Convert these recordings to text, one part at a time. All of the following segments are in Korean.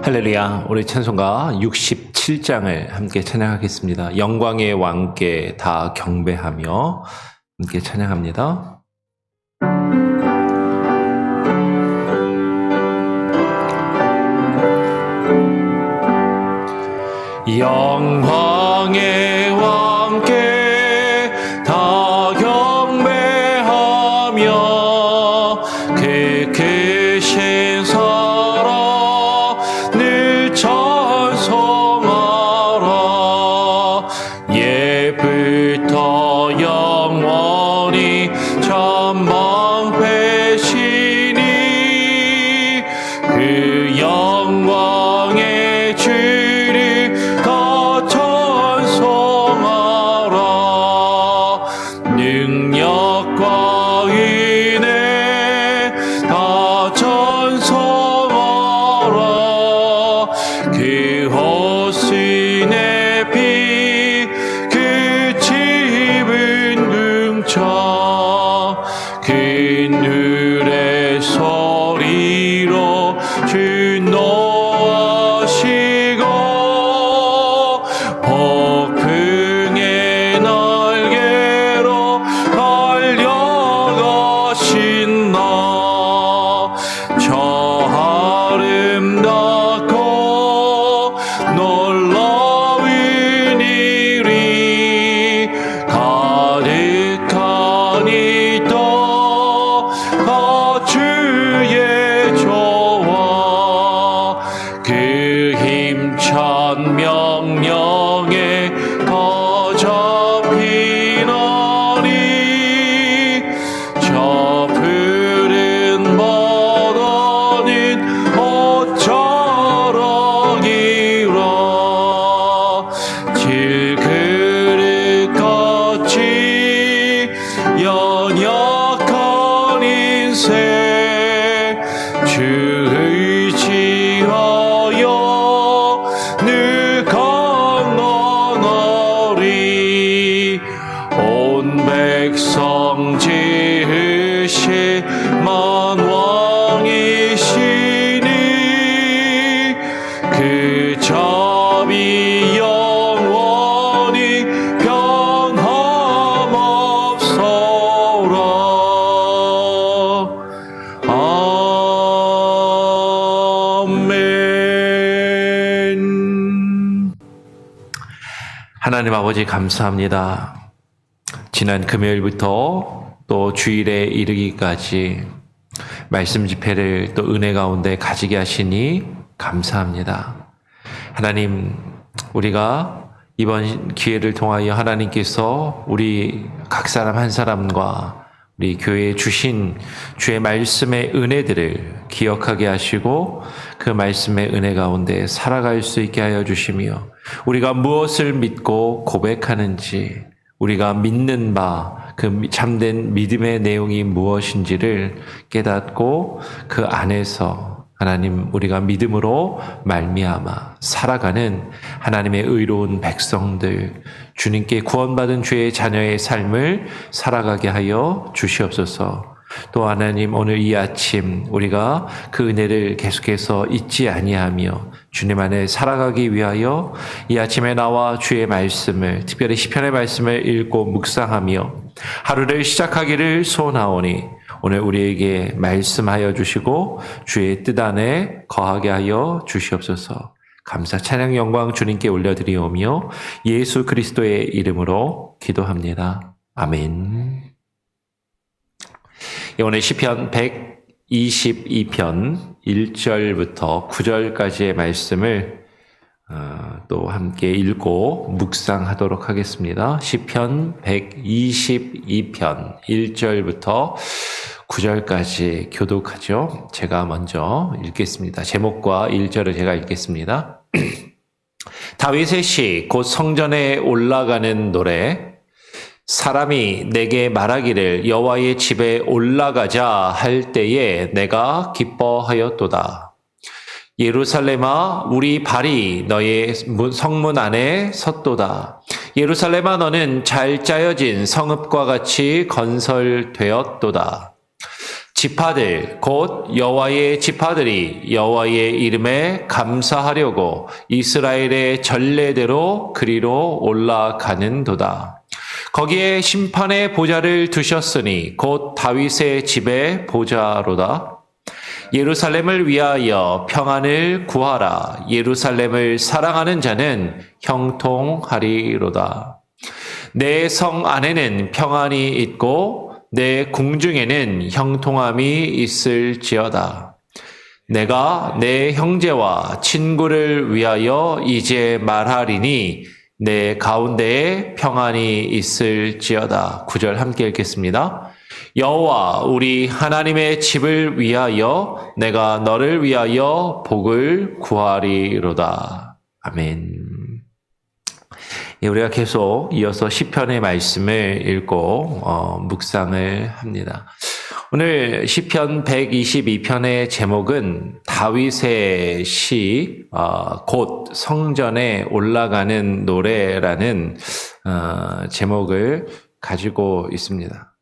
할렐루야. 우리 찬송가 67장을 함께 찬양하겠습니다. 영광의 왕께 다 경배하며 함께 찬양합니다. 영광의 왕께 다 경배하며 그 크신 사랑 늘 찬송하라. 옛부터 영원히 전방패시니 그 영광의 주를 다 찬송하라. 능력과 은혜 다 찬송하라. 그 호신의 피 그 집은 궁창 그늘의 소리로 주 노하시고 폭풍의 날개로 달려가신 나 저 아름답고 놀라운 일이 가득한 이 땅 다 주의 조화 그 힘찬 명령에 다 잡히나니 저 푸른 바다는 옷자락이라. 질그릇같이 연약한 인생 주 의지하여 늘 강건하리. 온 백성 지으실 만왕이시니 그 자비 영원히 변함없소라. 아멘. 하나님 아버지 감사합니다. 지난 금요일부터 또 주일에 이르기까지 말씀 집회를 또 은혜 가운데 가지게 하시니 감사합니다. 하나님, 우리가 이번 기회를 통하여 하나님께서 우리 각 사람 한 사람과 우리 교회에 주신 주의 말씀의 은혜들을 기억하게 하시고 그 말씀의 은혜 가운데 살아갈 수 있게 하여 주시며 우리가 무엇을 믿고 고백하는지 우리가 믿는 바 그 참된 믿음의 내용이 무엇인지를 깨닫고 그 안에서 하나님 우리가 믿음으로 말미암아 살아가는 하나님의 의로운 백성들 주님께 구원받은 주의 자녀의 삶을 살아가게 하여 주시옵소서. 또 하나님 오늘 이 아침 우리가 그 은혜를 계속해서 잊지 아니하며 주님 안에 살아가기 위하여 이 아침에 나와 주의 말씀을 특별히 시편의 말씀을 읽고 묵상하며 하루를 시작하기를 소원하오니 오늘 우리에게 말씀하여 주시고 주의 뜻 안에 거하게 하여 주시옵소서. 감사 찬양 영광 주님께 올려드리오며 예수 그리스도의 이름으로 기도합니다. 아멘. 오늘 시편 122편 1절부터 9절까지의 말씀을 또 함께 읽고 묵상하도록 하겠습니다. 시편 122편 1절부터 9절까지 교독하죠. 제가 먼저 읽겠습니다. 제목과 1절을 제가 읽겠습니다. 다윗의 시 곧 성전에 올라가는 노래. 사람이 내게 말하기를 여호와의 집에 올라가자 할 때에 내가 기뻐하였도다. 예루살렘아 우리 발이 너의 성문 안에 섰도다. 예루살렘아 너는 잘 짜여진 성읍과 같이 건설되었도다. 지파들 곧 여호와의 지파들이 여호와의 이름에 감사하려고 이스라엘의 전례대로 그리로 올라가는도다. 거기에 심판의 보좌를 두셨으니 곧 다윗의 집의 보좌로다. 예루살렘을 위하여 평안을 구하라. 예루살렘을 사랑하는 자는 형통하리로다. 내 성 안에는 평안이 있고 내 궁중에는 형통함이 있을지어다. 내가 내 형제와 친구를 위하여 이제 말하리니 내 가운데에 평안이 있을지어다. 9절 함께 읽겠습니다. 여호와 우리 하나님의 집을 위하여 내가 너를 위하여 복을 구하리로다. 아멘. 예, 우리가 계속 이어서 시편의 말씀을 읽고 묵상을 합니다. 오늘 시편 122편의 제목은 다윗의 시, 곧 성전에 올라가는 노래라는 제목을 가지고 있습니다.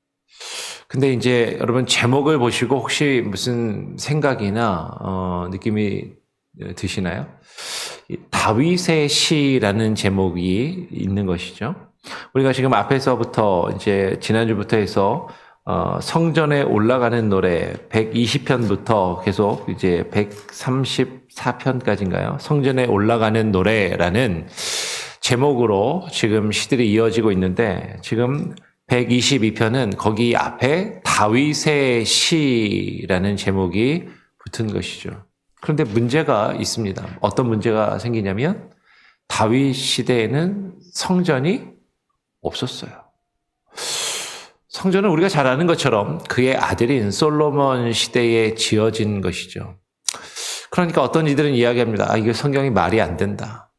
근데 이제 여러분 제목을 보시고 혹시 무슨 생각이나 느낌이 드시나요? 다윗의 시라는 제목이 있는 것이죠. 우리가 지금 앞에서부터 이제 지난주부터 해서 성전에 올라가는 노래 120편부터 계속 이제 134편까지인가요? 성전에 올라가는 노래라는 제목으로 지금 시들이 이어지고 있는데 지금 122편은 거기 앞에 다윗의 시라는 제목이 붙은 것이죠. 그런데 문제가 있습니다. 어떤 문제가 생기냐면 다윗 시대에는 성전이 없었어요. 성전은 우리가 잘 아는 것처럼 그의 아들인 솔로몬 시대에 지어진 것이죠. 그러니까 어떤 이들은 이야기합니다. 이게 성경이 말이 안 된다.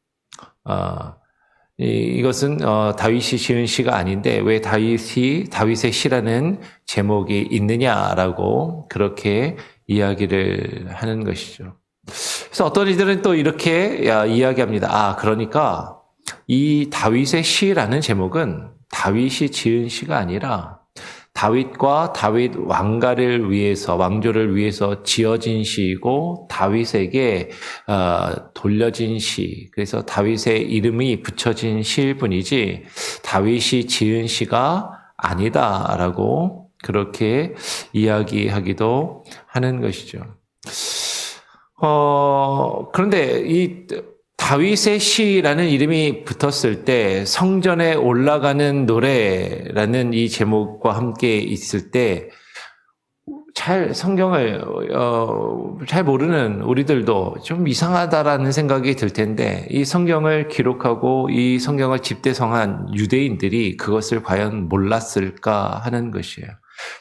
이것은 다윗이 지은 시가 아닌데 왜 다윗의 시라는 제목이 있느냐라고 그렇게 이야기를 하는 것이죠. 그래서 어떤 이들은 또 이렇게 이야기합니다. 그러니까 이 다윗의 시라는 제목은 다윗이 지은 시가 아니라 다윗과 다윗 왕조를 위해서 지어진 시이고 다윗에게 돌려진 시. 그래서 다윗의 이름이 붙여진 시일 뿐이지 다윗이 지은 시가 아니다라고 그렇게 이야기하기도 하는 것이죠. 그런데 이 다윗의 시라는 이름이 붙었을 때 성전에 올라가는 노래라는 이 제목과 함께 있을 때 성경을 잘 모르는 우리들도 좀 이상하다라는 생각이 들 텐데 이 성경을 기록하고 이 성경을 집대성한 유대인들이 그것을 과연 몰랐을까 하는 것이에요.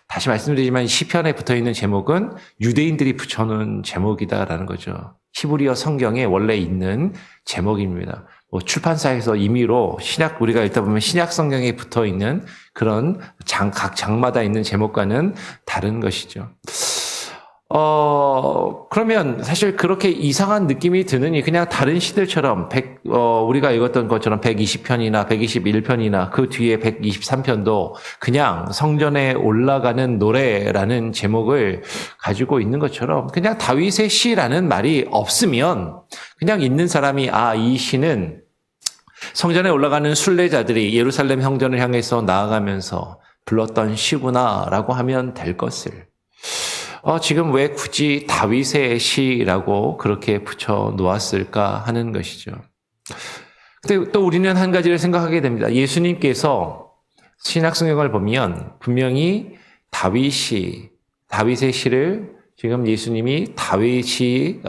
다시 말씀드리지만 시편에 붙어있는 제목은 유대인들이 붙여놓은 제목이다라는 거죠. 히브리어 성경에 원래 있는 제목입니다. 출판사에서 임의로 우리가 읽다 보면 신약 성경에 붙어 있는 그런 각 장마다 있는 제목과는 다른 것이죠. 그러면 사실 그렇게 이상한 느낌이 드느니 그냥 다른 시들처럼 우리가 읽었던 것처럼 120편이나 121편이나 그 뒤에 123편도 그냥 성전에 올라가는 노래라는 제목을 가지고 있는 것처럼 그냥 다윗의 시라는 말이 없으면 그냥 있는 사람이 이 시는 성전에 올라가는 순례자들이 예루살렘 성전을 향해서 나아가면서 불렀던 시구나라고 하면 될 것을 지금 왜 굳이 다윗의 시라고 그렇게 붙여 놓았을까 하는 것이죠. 근데 또 우리는 한 가지를 생각하게 됩니다. 예수님께서 신약 성경을 보면 분명히 다윗의 시를 지금 예수님이 다윗이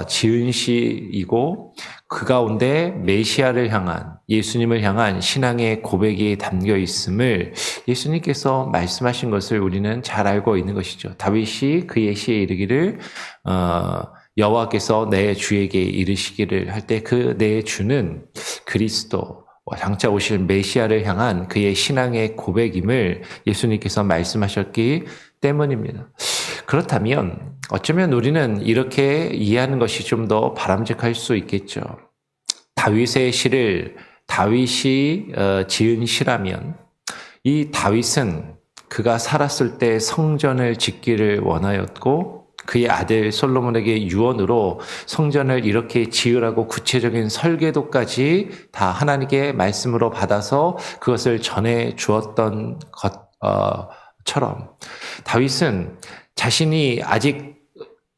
지은 시이고 그 가운데 메시아를 향한 예수님을 향한 신앙의 고백이 담겨 있음을 예수님께서 말씀하신 것을 우리는 잘 알고 있는 것이죠. 다윗이 그의 시에 이르기를 여호와께서 내 주에게 이르시기를 할 때 그 내 주는 그리스도 장차 오실 메시아를 향한 그의 신앙의 고백임을 예수님께서 말씀하셨기 때문입니다. 그렇다면 어쩌면 우리는 이렇게 이해하는 것이 좀 더 바람직할 수 있겠죠. 다윗의 시를 다윗이 지은 시라면 이 다윗은 그가 살았을 때 성전을 짓기를 원하였고 그의 아들 솔로몬에게 유언으로 성전을 이렇게 지으라고 구체적인 설계도까지 다 하나님께 말씀으로 받아서 그것을 전해 주었던 것처럼 다윗은 자신이 아직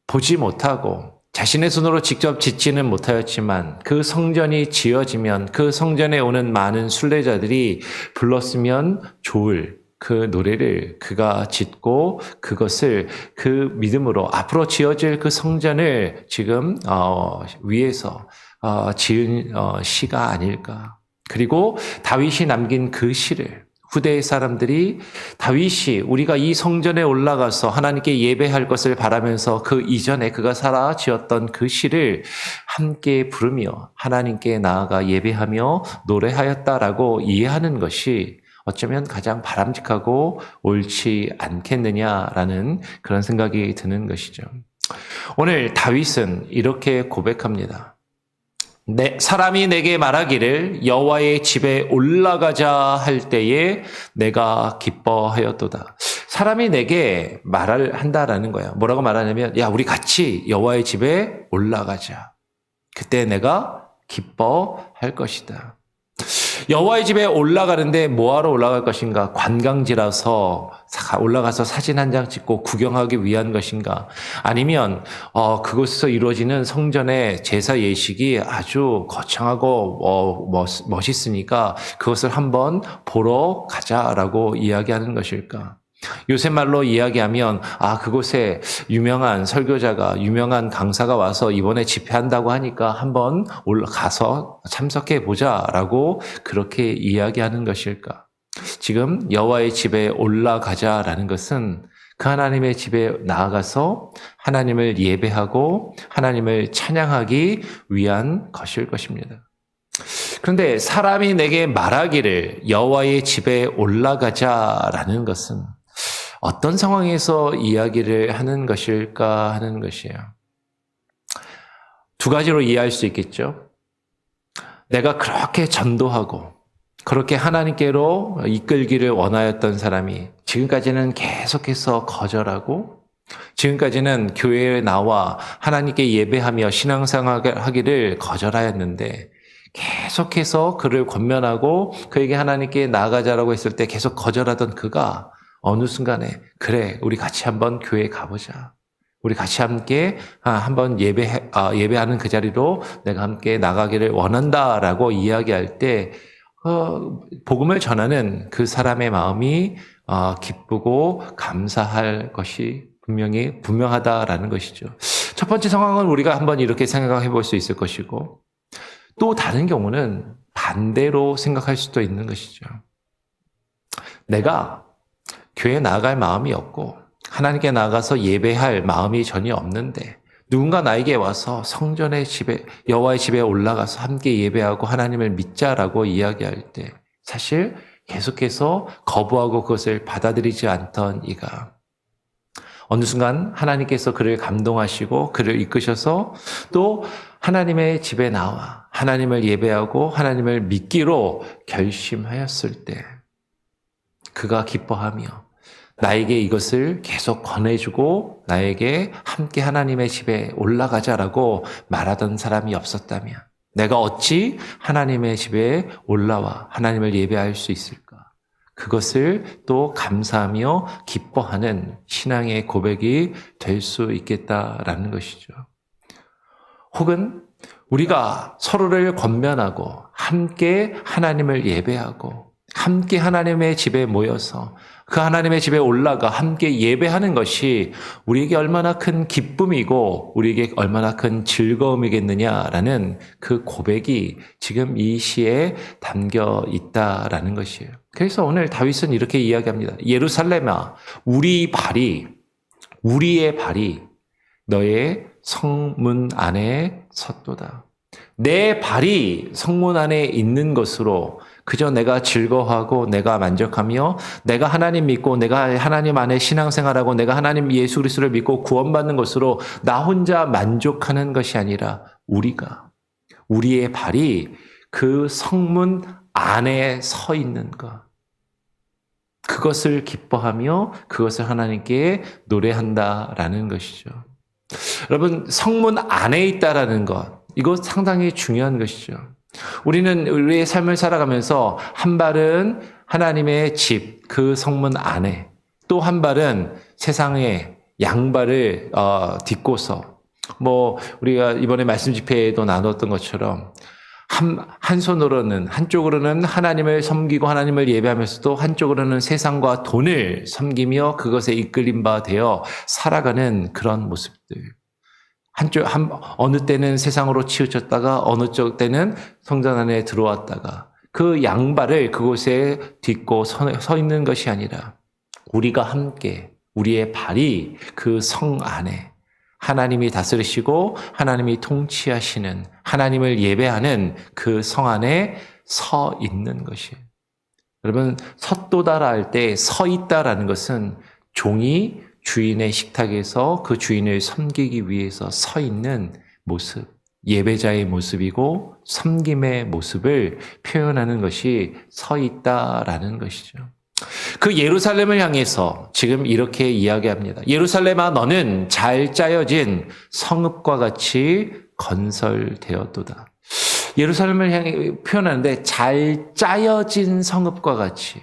보지 못하고 자신의 손으로 직접 짓지는 못하였지만 그 성전이 지어지면 그 성전에 오는 많은 순례자들이 불렀으면 좋을 그 노래를 그가 짓고 그것을 그 믿음으로 앞으로 지어질 그 성전을 지금 위에서 지은 시가 아닐까. 그리고 다윗이 남긴 그 시를 후대의 사람들이 다윗이 우리가 이 성전에 올라가서 하나님께 예배할 것을 바라면서 그 이전에 그가 살아 지었던 그 시를 함께 부르며 하나님께 나아가 예배하며 노래하였다라고 이해하는 것이 어쩌면 가장 바람직하고 옳지 않겠느냐라는 그런 생각이 드는 것이죠. 오늘 다윗은 이렇게 고백합니다. 사람이 내게 말하기를 여호와의 집에 올라가자 할 때에 내가 기뻐하였도다. 사람이 내게 말을 한다라는 거야. 뭐라고 말하냐면 야 우리 같이 여호와의 집에 올라가자. 그때 내가 기뻐할 것이다. 여호와의 집에 올라가는데 뭐하러 올라갈 것인가? 관광지라서 올라가서 사진 한 장 찍고 구경하기 위한 것인가? 아니면 그곳에서 이루어지는 성전의 제사 예식이 아주 거창하고 멋있으니까 그것을 한번 보러 가자라고 이야기하는 것일까? 요새 말로 이야기하면 그곳에 유명한 설교자가 유명한 강사가 와서 이번에 집회한다고 하니까 한번 올라가서 참석해 보자라고 그렇게 이야기하는 것일까? 지금 여호와의 집에 올라가자라는 것은 그 하나님의 집에 나아가서 하나님을 예배하고 하나님을 찬양하기 위한 것일 것입니다. 그런데 사람이 내게 말하기를 여호와의 집에 올라가자라는 것은 어떤 상황에서 이야기를 하는 것일까 하는 것이에요. 두 가지로 이해할 수 있겠죠. 내가 그렇게 전도하고 그렇게 하나님께로 이끌기를 원하였던 사람이 지금까지는 계속해서 거절하고 지금까지는 교회에 나와 하나님께 예배하며 신앙생활을 하기를 거절하였는데 계속해서 그를 권면하고 그에게 하나님께 나아가자라고 했을 때 계속 거절하던 그가 어느 순간에 그래 우리 같이 한번 교회에 가보자. 우리 같이 함께 한번 예배하는 그 자리로 내가 함께 나가기를 원한다라고 이야기할 때 복음을 전하는 그 사람의 마음이 기쁘고 감사할 것이 분명하다라는 것이죠. 첫 번째 상황은 우리가 한번 이렇게 생각해 볼 수 있을 것이고 또 다른 경우는 반대로 생각할 수도 있는 것이죠. 내가 교회에 나아갈 마음이 없고 하나님께 나아가서 예배할 마음이 전혀 없는데 누군가 나에게 와서 성전의 집에 여호와의 집에 올라가서 함께 예배하고 하나님을 믿자라고 이야기할 때 사실 계속해서 거부하고 그것을 받아들이지 않던 이가 어느 순간 하나님께서 그를 감동하시고 그를 이끄셔서 또 하나님의 집에 나와 하나님을 예배하고 하나님을 믿기로 결심하였을 때 그가 기뻐하며 나에게 이것을 계속 권해주고 나에게 함께 하나님의 집에 올라가자라고 말하던 사람이 없었다면 내가 어찌 하나님의 집에 올라와 하나님을 예배할 수 있을까? 그것을 또 감사하며 기뻐하는 신앙의 고백이 될 수 있겠다라는 것이죠. 혹은 우리가 서로를 권면하고 함께 하나님을 예배하고 함께 하나님의 집에 모여서 그 하나님의 집에 올라가 함께 예배하는 것이 우리에게 얼마나 큰 기쁨이고 우리에게 얼마나 큰 즐거움이겠느냐라는 그 고백이 지금 이 시에 담겨 있다라는 것이에요. 그래서 오늘 다윗은 이렇게 이야기합니다. 예루살렘아, 우리의 발이 너의 성문 안에 섰도다. 내 발이 성문 안에 있는 것으로 그저 내가 즐거워하고 내가 만족하며 내가 하나님 믿고 내가 하나님 안에 신앙생활하고 내가 하나님 예수 그리스도를 믿고 구원받는 것으로 나 혼자 만족하는 것이 아니라 우리의 발이 그 성문 안에 서 있는 것. 그것을 기뻐하며 그것을 하나님께 노래한다라는 것이죠. 여러분, 성문 안에 있다라는 것, 이거 상당히 중요한 것이죠. 우리는 우리의 삶을 살아가면서 한 발은 하나님의 집, 그 성문 안에, 또 한 발은 세상의 양발을 딛고서, 우리가 이번에 말씀 집회에도 나눴던 것처럼 한 손으로는, 한쪽으로는 하나님을 섬기고 하나님을 예배하면서도 한쪽으로는 세상과 돈을 섬기며 그것에 이끌림 바 되어 살아가는 그런 모습들. 어느 때는 세상으로 치우쳤다가 어느 쪽 때는 성전 안에 들어왔다가 그 양발을 그곳에 딛고 서 있는 것이 아니라 우리가 함께, 우리의 발이 그 성 안에 하나님이 다스리시고 하나님이 통치하시는, 하나님을 예배하는 그 성 안에 서 있는 것이에요. 여러분, 섰도다라 할 때 서 있다라는 것은 종이 주인의 식탁에서 그 주인을 섬기기 위해서 서 있는 모습, 예배자의 모습이고 섬김의 모습을 표현하는 것이 서 있다라는 것이죠. 그 예루살렘을 향해서 지금 이렇게 이야기합니다. 예루살렘아, 너는 잘 짜여진 성읍과 같이 건설되었도다. 예루살렘을 향해 표현하는데 잘 짜여진 성읍과 같이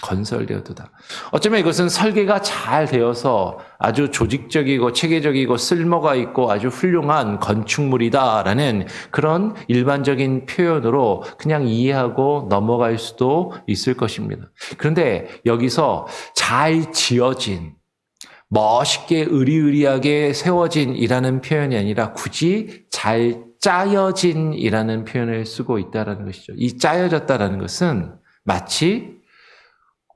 건설되었도다. 어쩌면 이것은 설계가 잘 되어서 아주 조직적이고 체계적이고 쓸모가 있고 아주 훌륭한 건축물이다라는 그런 일반적인 표현으로 그냥 이해하고 넘어갈 수도 있을 것입니다. 그런데 여기서 잘 지어진, 멋있게 의리의리하게 세워진 이라는 표현이 아니라 굳이 잘 짜여진 이라는 표현을 쓰고 있다는 것이죠. 이 짜여졌다는 것은 마치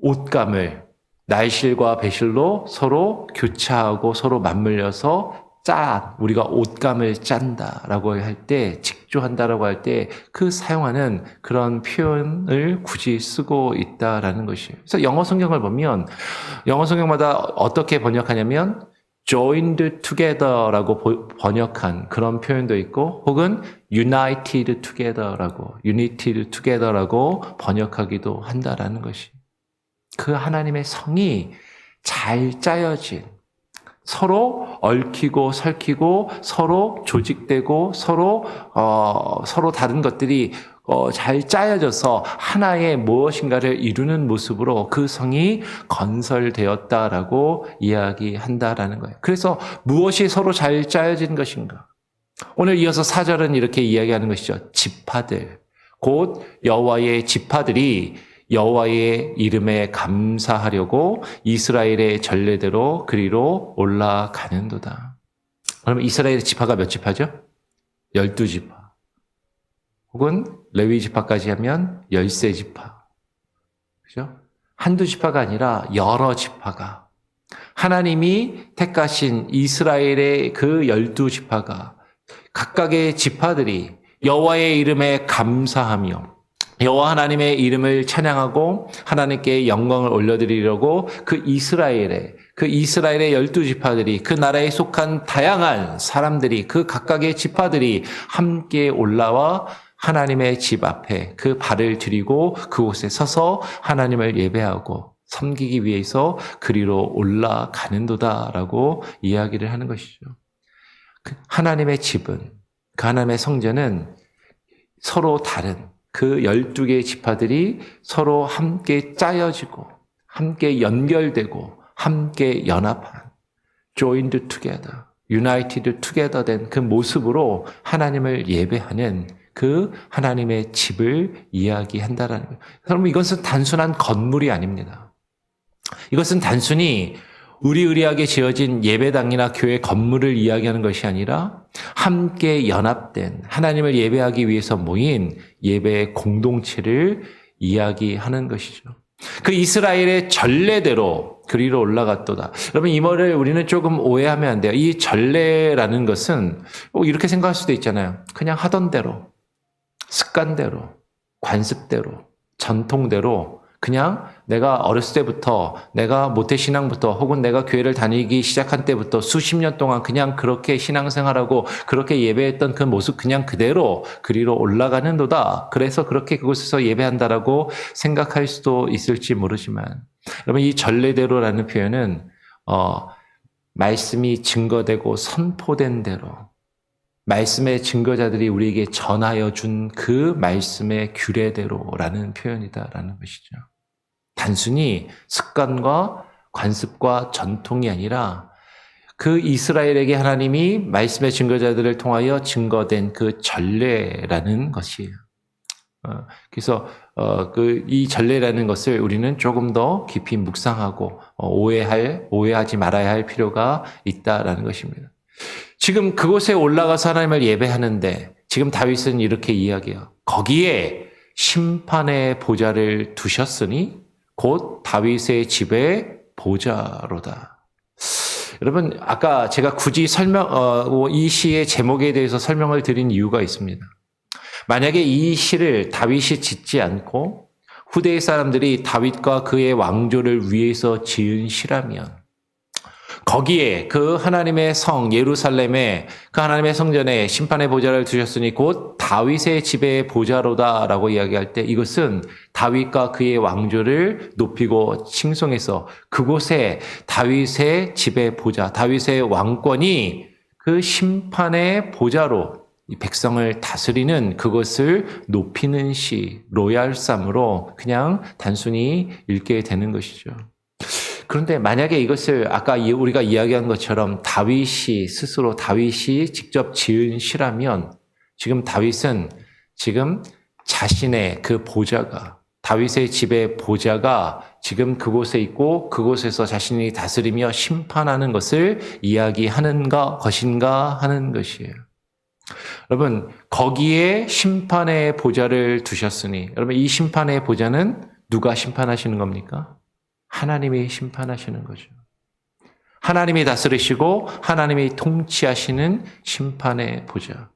옷감을 날실과 배실로 서로 교차하고 서로 맞물려서 우리가 옷감을 짠다라고 할 때, 직조한다라고 할 때 그 사용하는 그런 표현을 굳이 쓰고 있다라는 것이에요. 그래서 영어 성경을 보면 영어 성경마다 어떻게 번역하냐면 joined together라고 번역한 그런 표현도 있고 혹은 united together라고 번역하기도 한다라는 것이. 그 하나님의 성이 잘 짜여진, 서로 얽히고 설키고 서로 조직되고 서로 다른 것들이 잘 짜여져서 하나의 무엇인가를 이루는 모습으로 그 성이 건설되었다라고 이야기한다라는 거예요. 그래서 무엇이 서로 잘 짜여진 것인가? 오늘 이어서 4절은 이렇게 이야기하는 것이죠. 지파들, 곧 여호와의 지파들이 여호와의 이름에 감사하려고 이스라엘의 전례대로 그리로 올라가는도다. 그러면 이스라엘의 지파가 몇 지파죠? 12지파. 혹은 레위 지파까지 하면 13지파. 그죠? 한두 지파가 아니라 여러 지파가, 하나님이 택하신 이스라엘의 그 12지파가 각각의 지파들이 여호와의 이름에 감사하며 여호와 하나님의 이름을 찬양하고 하나님께 영광을 올려드리려고 그 이스라엘의 12지파들이, 그 나라에 속한 다양한 사람들이, 그 각각의 지파들이 함께 올라와 하나님의 집 앞에 그 발을 들이고 그곳에 서서 하나님을 예배하고 섬기기 위해서 그리로 올라가는도다라고 이야기를 하는 것이죠. 하나님의 집은, 그 하나님의 성전은 서로 다른 그 12개의 지파들이 서로 함께 짜여지고 함께 연결되고 함께 연합한, joined together, united together 된 그 모습으로 하나님을 예배하는 그 하나님의 집을 이야기한다라는 거예요. 그러면 이것은 단순한 건물이 아닙니다. 이것은 단순히 의리의리하게 지어진 예배당이나 교회 건물을 이야기하는 것이 아니라 함께 연합된 하나님을 예배하기 위해서 모인 예배의 공동체를 이야기하는 것이죠. 그 이스라엘의 전례대로 그리로 올라갔도다. 여러분, 이 말을 우리는 조금 오해하면 안 돼요. 이 전례라는 것은 이렇게 생각할 수도 있잖아요. 그냥 하던 대로, 습관대로, 관습대로, 전통대로 그냥 내가 어렸을 때부터, 내가 모태신앙부터, 혹은 내가 교회를 다니기 시작한 때부터 수십 년 동안 그냥 그렇게 신앙생활하고 그렇게 예배했던 그 모습 그냥 그대로 그리로 올라가는도다. 그래서 그렇게 그곳에서 예배한다라고 생각할 수도 있을지 모르지만, 여러분, 이 전례대로라는 표현은 말씀이 증거되고 선포된 대로, 말씀의 증거자들이 우리에게 전하여 준 그 말씀의 규례대로라는 표현이다라는 것이죠. 단순히 습관과 관습과 전통이 아니라 그 이스라엘에게 하나님이 말씀의 증거자들을 통하여 증거된 그 전례라는 것이에요. 그래서 이 전례라는 것을 우리는 조금 더 깊이 묵상하고 오해하지 말아야 할 필요가 있다라는 것입니다. 지금 그곳에 올라가서 하나님을 예배하는데 지금 다윗은 이렇게 이야기해요. 거기에 심판의 보좌를 두셨으니 곧 다윗의 집의 보좌로다. 여러분, 아까 제가 굳이 이 시의 제목에 대해서 설명을 드린 이유가 있습니다. 만약에 이 시를 다윗이 짓지 않고 후대의 사람들이 다윗과 그의 왕조를 위해서 지은 시라면 거기에 그 하나님의 성 예루살렘에 그 하나님의 성전에 심판의 보좌를 두셨으니 곧 다윗의 집의 보좌로다라고 이야기할 때 이것은 다윗과 그의 왕조를 높이고 칭송해서 그곳에 다윗의 집의 보좌, 다윗의 왕권이 그 심판의 보좌로 이 백성을 다스리는 그것을 높이는 시, 로얄삼으로 그냥 단순히 읽게 되는 것이죠. 그런데 만약에 이것을 아까 우리가 이야기한 것처럼 다윗이 직접 지은 시라면 지금 다윗은 지금 자신의 그 보좌가, 다윗의 집의 보좌가 지금 그곳에 있고 그곳에서 자신이 다스리며 심판하는 것을 이야기하는 것인가 하는 것이에요. 여러분, 거기에 심판의 보좌를 두셨으니, 여러분, 이 심판의 보좌는 누가 심판하시는 겁니까? 하나님이 심판하시는 거죠. 하나님이 다스리시고 하나님이 통치하시는 심판의 보좌.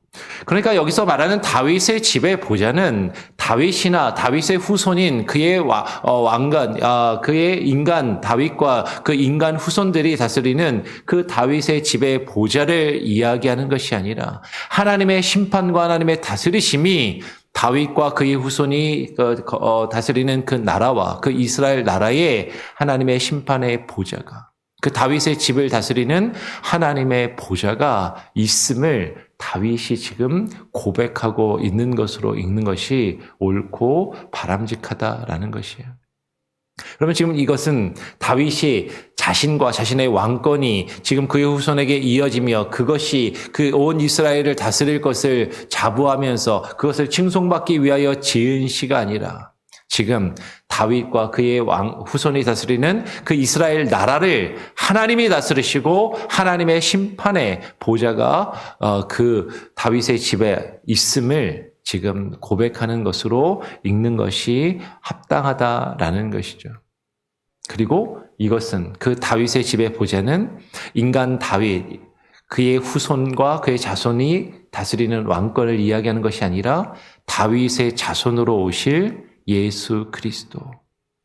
그러니까 여기서 말하는 다윗의 집의 보좌는 다윗이나 다윗의 후손인 그의 왕관, 그의 인간 다윗과 그 인간 후손들이 다스리는 그 다윗의 집의 보좌를 이야기하는 것이 아니라 하나님의 심판과 하나님의 다스리심이 다윗과 그의 후손이 다스리는 그 나라와 그 이스라엘 나라에 하나님의 심판의 보좌가, 그 다윗의 집을 다스리는 하나님의 보좌가 있음을 다윗이 지금 고백하고 있는 것으로 읽는 것이 옳고 바람직하다라는 것이에요. 그러면 지금 이것은 다윗이 자신과 자신의 왕권이 지금 그의 후손에게 이어지며 그것이 그 온 이스라엘을 다스릴 것을 자부하면서 그것을 칭송받기 위하여 지은 시가 아니라 지금 다윗과 그의 후손이 다스리는 그 이스라엘 나라를 하나님이 다스리시고 하나님의 심판의 보좌가 그 다윗의 집에 있음을 지금 고백하는 것으로 읽는 것이 합당하다라는 것이죠. 그리고 이것은 그 다윗의 집의 보좌는 인간 다윗, 그의 후손과 그의 자손이 다스리는 왕권을 이야기하는 것이 아니라 다윗의 자손으로 오실 예수 그리스도,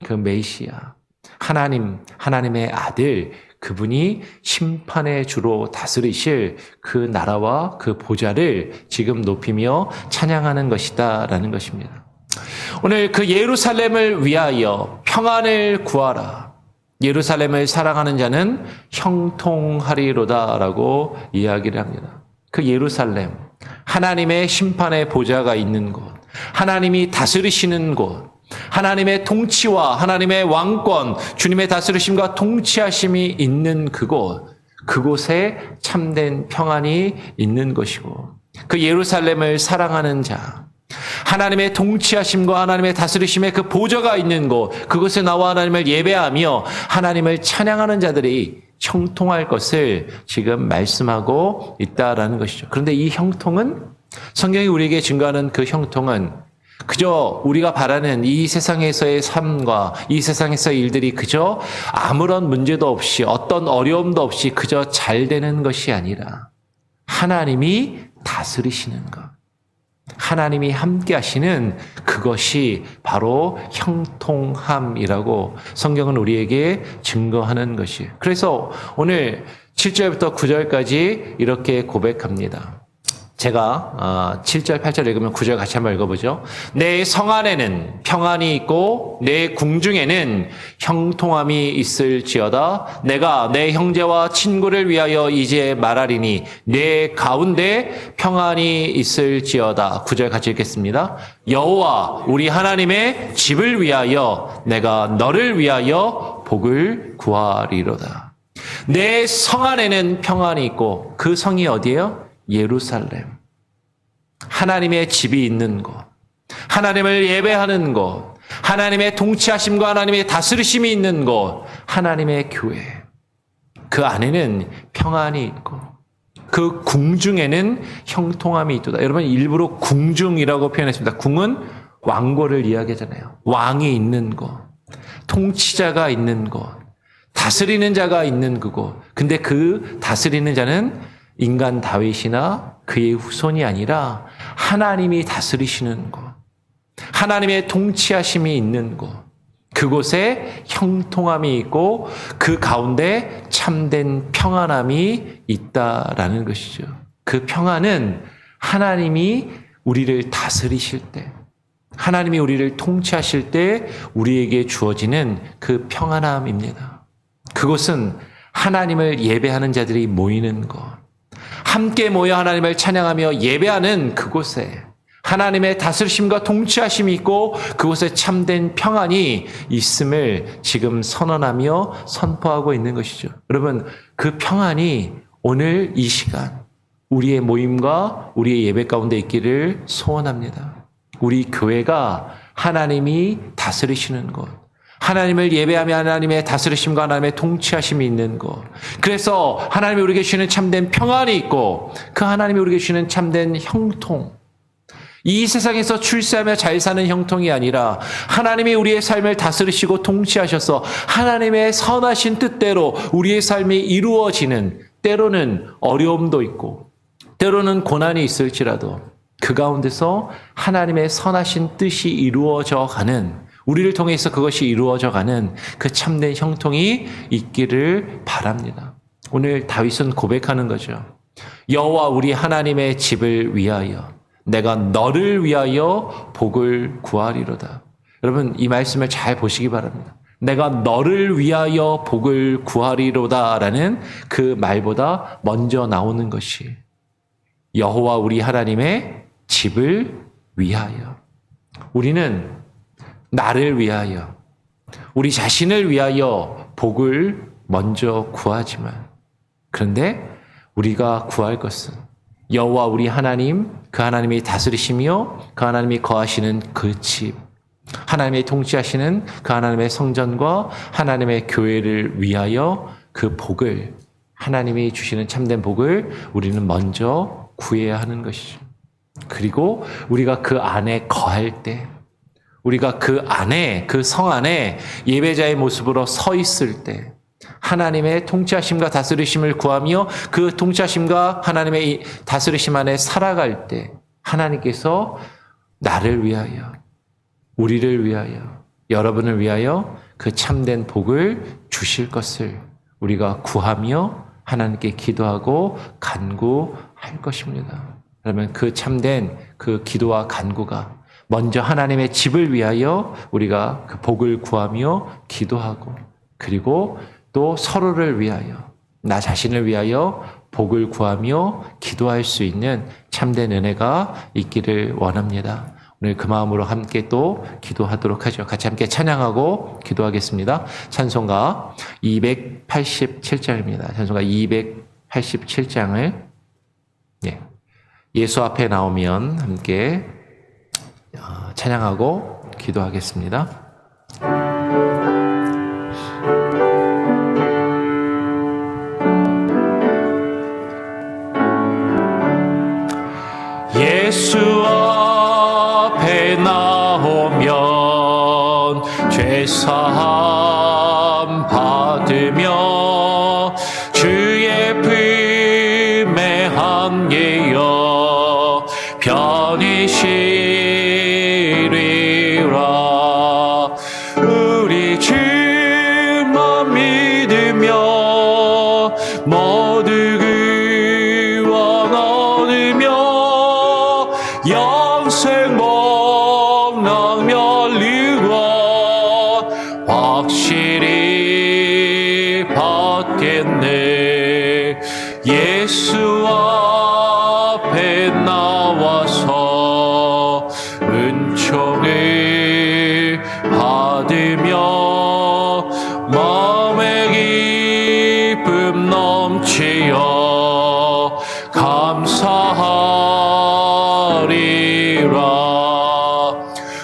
그 메시아, 하나님의 아들, 그분이 심판의 주로 다스리실 그 나라와 그 보좌를 지금 높이며 찬양하는 것이다라는 것입니다. 오늘 그 예루살렘을 위하여 평안을 구하라. 예루살렘을 사랑하는 자는 형통하리로다라고 이야기를 합니다. 그 예루살렘, 하나님의 심판의 보좌가 있는 곳, 하나님이 다스리시는 곳, 하나님의 통치와 하나님의 왕권, 주님의 다스리심과 통치하심이 있는 그곳에 참된 평안이 있는 것이고, 그 예루살렘을 사랑하는 자, 하나님의 통치하심과 하나님의 다스리심의 그 보좌가 있는 곳, 그곳에 나와 하나님을 예배하며 하나님을 찬양하는 자들이 형통할 것을 지금 말씀하고 있다라는 것이죠. 그런데 이 형통은, 성경이 우리에게 증거하는 그 형통은 그저 우리가 바라는 이 세상에서의 삶과 이 세상에서의 일들이 그저 아무런 문제도 없이 어떤 어려움도 없이 그저 잘 되는 것이 아니라 하나님이 다스리시는 것, 하나님이 함께 하시는 그것이 바로 형통함이라고 성경은 우리에게 증거하는 것이에요. 그래서 오늘 7절부터 9절까지 이렇게 고백합니다. 제가 7절, 8절 읽으면 9절 같이 한번 읽어보죠. 내 성 안에는 평안이 있고 내 궁중에는 형통함이 있을지어다. 내가 내 형제와 친구를 위하여 이제 말하리니 내 가운데 평안이 있을지어다. 9절 같이 읽겠습니다. 여호와 우리 하나님의 집을 위하여 내가 너를 위하여 복을 구하리로다. 내 성 안에는 평안이 있고 그 성이 어디예요? 예루살렘. 하나님의 집이 있는 곳, 하나님을 예배하는 곳, 하나님의 통치하심과 하나님의 다스리심이 있는 곳, 하나님의 교회. 그 안에는 평안이 있고 그 궁중에는 형통함이 있도다. 여러분 일부러 궁중이라고 표현했습니다. 궁은 왕고를 이야기하잖아요. 왕이 있는 곳, 통치자가 있는 곳, 다스리는 자가 있는 그곳. 근데 그 다스리는 자는 인간 다윗이나 그의 후손이 아니라 하나님이 다스리시는 곳, 하나님의 통치하심이 있는 곳, 그곳에 형통함이 있고 그 가운데 참된 평안함이 있다라는 것이죠. 그 평안은 하나님이 우리를 다스리실 때, 하나님이 우리를 통치하실 때 우리에게 주어지는 그 평안함입니다. 그것은 하나님을 예배하는 자들이 모이는 곳, 함께 모여 하나님을 찬양하며 예배하는 그곳에 하나님의 다스리심과 통치하심이 있고 그곳에 참된 평안이 있음을 지금 선언하며 선포하고 있는 것이죠. 여러분, 그 평안이 오늘 이 시간 우리의 모임과 우리의 예배 가운데 있기를 소원합니다. 우리 교회가 하나님이 다스리시는 곳, 하나님을 예배하며 하나님의 다스리심과 하나님의 통치하심이 있는 곳. 그래서 하나님이 우리에게 주시는 참된 평안이 있고 그 하나님이 우리에게 주시는 참된 형통. 이 세상에서 출세하며 잘 사는 형통이 아니라 하나님이 우리의 삶을 다스리시고 통치하셔서 하나님의 선하신 뜻대로 우리의 삶이 이루어지는, 때로는 어려움도 있고 때로는 고난이 있을지라도 그 가운데서 하나님의 선하신 뜻이 이루어져 가는, 우리를 통해서 그것이 이루어져 가는 그 참된 형통이 있기를 바랍니다. 오늘 다윗은 고백하는 거죠. 여호와 우리 하나님의 집을 위하여 내가 너를 위하여 복을 구하리로다. 여러분 이 말씀을 잘 보시기 바랍니다. 내가 너를 위하여 복을 구하리로다라는 그 말보다 먼저 나오는 것이 여호와 우리 하나님의 집을 위하여. 우리는 나를 위하여, 우리 자신을 위하여 복을 먼저 구하지만, 그런데 우리가 구할 것은 여호와 우리 하나님, 그 하나님이 다스리시며 그 하나님이 거하시는 그 집, 하나님의 통치하시는 그 하나님의 성전과 하나님의 교회를 위하여 그 복을, 하나님이 주시는 참된 복을 우리는 먼저 구해야 하는 것이죠. 그리고 우리가 그 안에 거할 때, 우리가 그 안에, 그 성 안에 예배자의 모습으로 서 있을 때 하나님의 통치하심과 다스리심을 구하며 그 통치하심과 하나님의 다스리심 안에 살아갈 때 하나님께서 나를 위하여, 우리를 위하여, 여러분을 위하여 그 참된 복을 주실 것을 우리가 구하며 하나님께 기도하고 간구할 것입니다. 그러면 그 참된 그 기도와 간구가 먼저 하나님의 집을 위하여 우리가 그 복을 구하며 기도하고, 그리고 또 서로를 위하여, 나 자신을 위하여 복을 구하며 기도할 수 있는 참된 은혜가 있기를 원합니다. 오늘 그 마음으로 함께 또 기도하도록 하죠. 같이 함께 찬양하고 기도하겠습니다. 찬송가 287장입니다. 찬송가 287장을 예수 앞에 나오면 함께 찬양하고 기도하겠습니다. 예수 앞에 나오면 죄사함 받으며 주의 품에 함께여 다니시리라. 우리 주만 믿으며 모두 구원 얻으며 영생 복락 멸류관 확실히 받겠네. 예수 앞에 나와서 은총을 받으며 마음의 기쁨 넘치어 감사하리라.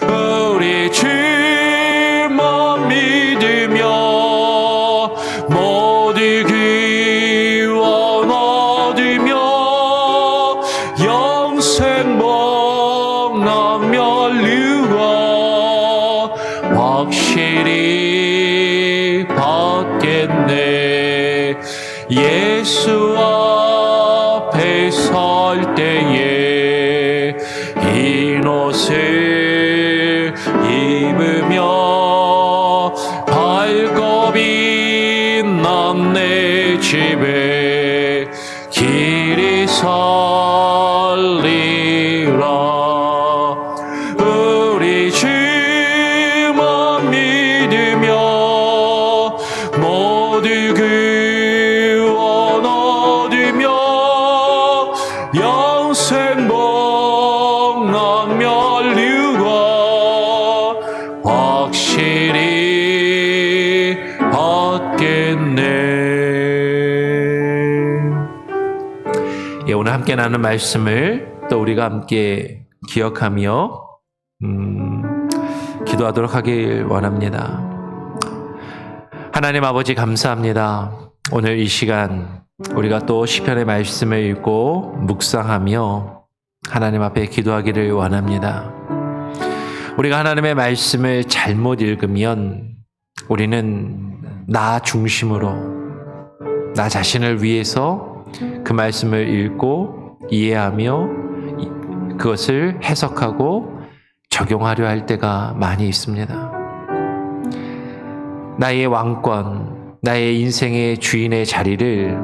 우리 주만 믿으며 모두 구원 얻으며 영생 복락 멸류관 확실히 받겠네. 예수 앞에 설 때에 흰 옷을 입으며 발걸이 난 내 집에 길이 설리라. 우리 주만 믿으며 모두 구원 얻으며 영생 복락 멸류관 확실히 받겠네. 예, 오늘 함께 나눈 말씀을 또 우리가 함께 기억하며 기도하도록 하길 원합니다. 하나님 아버지 감사합니다. 오늘 이 시간 우리가 또 시편의 말씀을 읽고 묵상하며 하나님 앞에 기도하기를 원합니다. 우리가 하나님의 말씀을 잘못 읽으면 우리는 나 중심으로 나 자신을 위해서 그 말씀을 읽고 이해하며 그것을 해석하고 적용하려 할 때가 많이 있습니다. 나의 왕권, 나의 인생의 주인의 자리를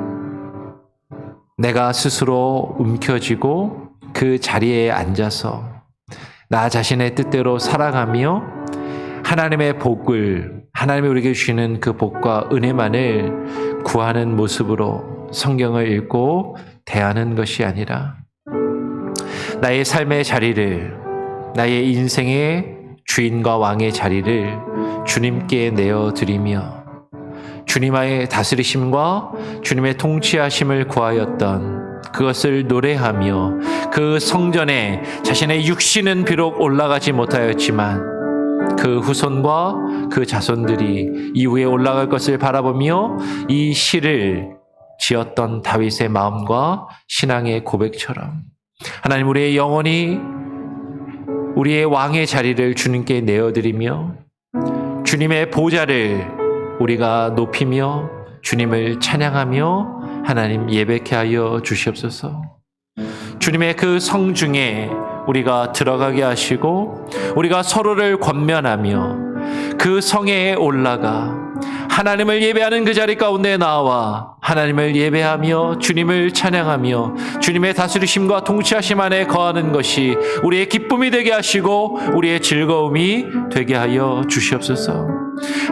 내가 스스로 움켜쥐고 그 자리에 앉아서 나 자신의 뜻대로 살아가며 하나님의 복을, 하나님이 우리에게 주시는 그 복과 은혜만을 구하는 모습으로 성경을 읽고 대하는 것이 아니라 나의 삶의 자리를, 나의 인생의 주인과 왕의 자리를 주님께 내어드리며 주님의 다스리심과 주님의 통치하심을 구하였던 그것을 노래하며 그 성전에 자신의 육신은 비록 올라가지 못하였지만 그 후손과 그 자손들이 이후에 올라갈 것을 바라보며 이 시를 지었던 다윗의 마음과 신앙의 고백처럼 하나님 우리의 영혼이 우리의 왕의 자리를 주님께 내어드리며 주님의 보좌를 우리가 높이며 주님을 찬양하며 하나님 예배케 하여 주시옵소서. 주님의 그 성중에 우리가 들어가게 하시고 우리가 서로를 권면하며 그 성에 올라가 하나님을 예배하는 그 자리 가운데 나와 하나님을 예배하며 주님을 찬양하며 주님의 다스리심과 통치하심 안에 거하는 것이 우리의 기쁨이 되게 하시고 우리의 즐거움이 되게 하여 주시옵소서.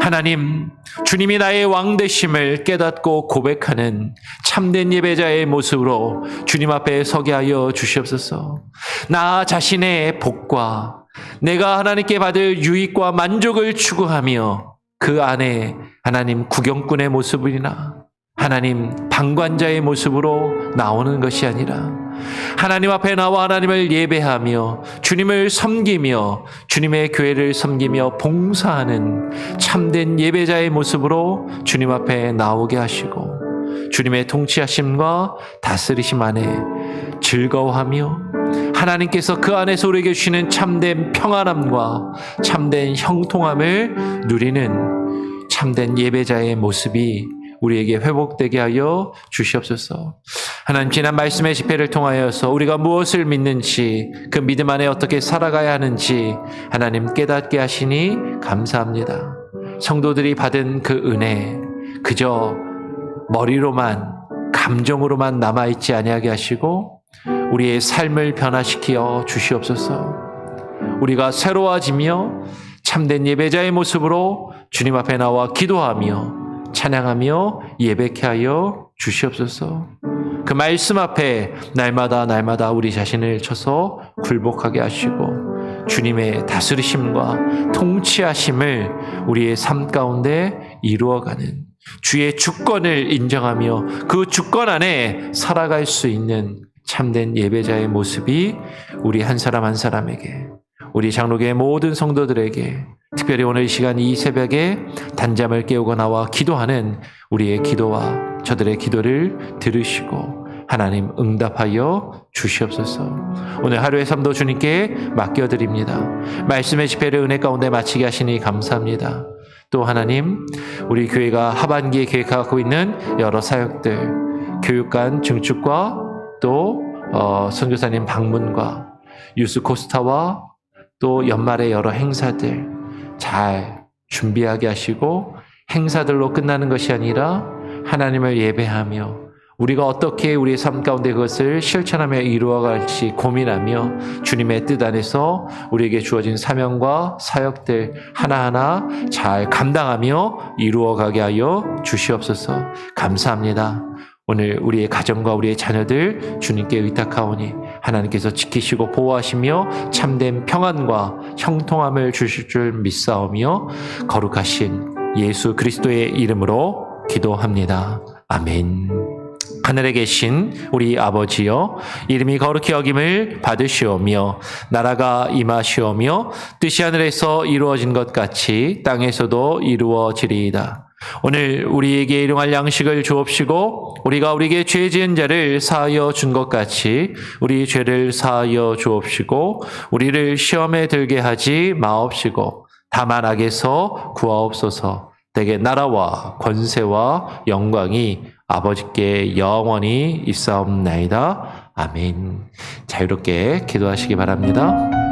하나님, 주님이 나의 왕 되심을 깨닫고 고백하는 참된 예배자의 모습으로 주님 앞에 서게 하여 주시옵소서. 나 자신의 복과 내가 하나님께 받을 유익과 만족을 추구하며 그 안에 하나님 구경꾼의 모습이나 하나님 방관자의 모습으로 나오는 것이 아니라 하나님 앞에 나와 하나님을 예배하며 주님을 섬기며 주님의 교회를 섬기며 봉사하는 참된 예배자의 모습으로 주님 앞에 나오게 하시고 주님의 통치하심과 다스리심 안에 즐거워하며 하나님께서 그 안에서 우리에게 주시는 참된 평안함과 참된 형통함을 누리는 참된 예배자의 모습이 우리에게 회복되게 하여 주시옵소서. 하나님, 지난 말씀의 집회를 통하여서 우리가 무엇을 믿는지, 그 믿음 안에 어떻게 살아가야 하는지 하나님 깨닫게 하시니 감사합니다. 성도들이 받은 그 은혜, 그저 머리로만, 감정으로만 남아있지 아니하게 하시고 우리의 삶을 변화시켜 주시옵소서. 우리가 새로워지며 참된 예배자의 모습으로 주님 앞에 나와 기도하며 찬양하며 예배케 하여 주시옵소서. 그 말씀 앞에 날마다 우리 자신을 쳐서 굴복하게 하시고 주님의 다스리심과 통치하심을 우리의 삶 가운데 이루어가는 주의 주권을 인정하며 그 주권 안에 살아갈 수 있는 참된 예배자의 모습이 우리 한 사람 한 사람에게, 우리 장로교의 모든 성도들에게, 특별히 오늘 이 시간 이 새벽에 단잠을 깨우고 나와 기도하는 우리의 기도와 저들의 기도를 들으시고 하나님 응답하여 주시옵소서. 오늘 하루의 삶도 주님께 맡겨드립니다. 말씀의 집회를 은혜 가운데 마치게 하시니 감사합니다. 또 하나님, 우리 교회가 하반기에 계획하고 있는 여러 사역들, 교육관 증축과 또 선교사님 방문과 유스코스타와 또 연말의 여러 행사들 잘 준비하게 하시고 행사들로 끝나는 것이 아니라 하나님을 예배하며 우리가 어떻게 우리의 삶 가운데 그것을 실천하며 이루어갈지 고민하며 주님의 뜻 안에서 우리에게 주어진 사명과 사역들 하나하나 잘 감당하며 이루어가게 하여 주시옵소서. 감사합니다. 오늘 우리의 가정과 우리의 자녀들 주님께 의탁하오니 하나님께서 지키시고 보호하시며 참된 평안과 형통함을 주실 줄 믿사오며 거룩하신 예수 그리스도의 이름으로 기도합니다. 아멘. 하늘에 계신 우리 아버지여, 이름이 거룩히 여김을 받으시오며 나라가 임하시오며 뜻이 하늘에서 이루어진 것 같이 땅에서도 이루어지리이다. 오늘 우리에게 일용할 양식을 주옵시고 우리가 우리에게 죄 지은 자를 사하여 준 것 같이 우리 죄를 사하여 주옵시고 우리를 시험에 들게 하지 마옵시고 다만 악에서 구하옵소서. 대개 나라와 권세와 영광이 아버지께 영원히 있사옵나이다. 아멘. 자유롭게 기도하시기 바랍니다.